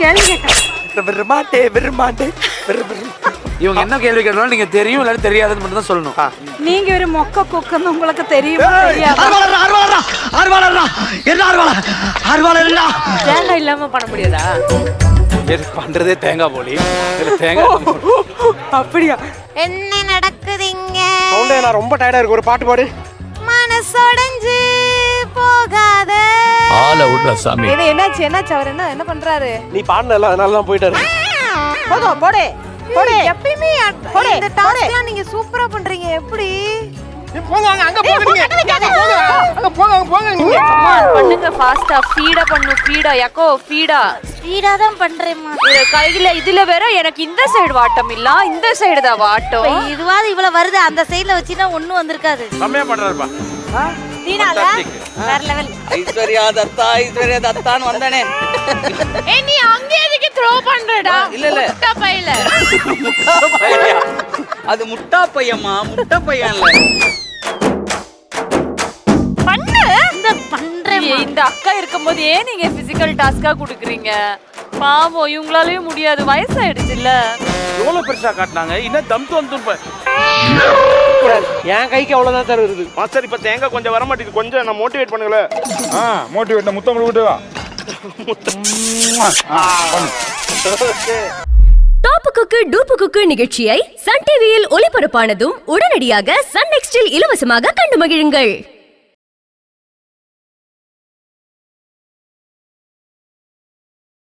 கேள்வி கேட்க விரும்பாண்டே. இவங்க என்ன கேள்வி கேட்டாலும் நீங்க தெரியும் இல்ல தெரியாதுன்னு மட்டும் தான் சொல்லணும். நீங்க ஒரு மொக்க குக்குன்னு உங்களுக்கு தெரியுமா தெரியாதா? தேங்காய் இல்லாம பண்ண முடியாதா? பண்றதே தேங்காய் போலி. தேங்காய் அப்படியா? என்ன நடக்குதுங்க? நான் ரொம்ப டயர்டா இருக்கு. ஒரு பாட்டு பாடு. மனசொடைஞ்சு போகாத. ஆள விடுற சாமி. என்னாச்சு என்னாச்சு? அவர் என்ன பண்றாரு? நீ பாடல அதனால தான் போயிட்டாரு. போதும் போடு போடு. எப்பயுமே இந்த டாஸ்க்லாம் நீங்க சூப்பரா பண்றீங்க. எப்படி? பண்ணுங்க ஃபாஸ்டா. ஃபீடா பண்ணு. ஃபீடா யாக்கோ ஃபீடா. ஸ்பீடா தான் பண்றேம்மா. கையில இதுல வேற எனக்கு இந்த சைடு வாட்டம் இல்ல, இந்த சைடு தான் வாட்டம். இதுவாது இவ்வளவு வருது, அந்த சைடுல வச்சினா ஒண்ணும் வந்திருக்காது. கம்மியா பண்றாருப்பா. தீனால வேற லெவல். ஐஸ்வர்யா தத்தான்னு வந்தானே. ஏய் நீ அங்க எதுக்கு த்ரோ பண்றடா? இல்ல முட்டா பையில. முட்டா பையா? அது முட்டா பையம்மா, முட்டா பையன் இல்ல. பண்ணு. இந்த பண்றேன். இந்த அக்கா இருக்கும்போது ஏன் நீங்க பிசிக்கல் டாஸ்கா குடுக்குறீங்க? பாவம் இவங்களாலயும் முடியாது, வயசாயிடுச்சுல்ல. எவ்வளவு பெருசா காட்டினாங்க. இன்னும் தம் தம் என் கைக்கு அவ்வளவுதான் சார் வருது. மாஸ்டர் இப்ப தேங்காய் கொஞ்சம் வர மாட்டேங்குது. கொஞ்சம் நான் மோட்டிவேட் பண்ணுங்களேன். மோட்டிவேட் முத்தம் விட்டு வா. டாப் குக்கு டூப்பு குக்கு நிகழ்ச்சியை சன் டிவியில் ஒளிபரப்பானதும் உடனடியாக சன் நெக்ஸ்டில் இலவசமாக கண்டு மகிழுங்கள்.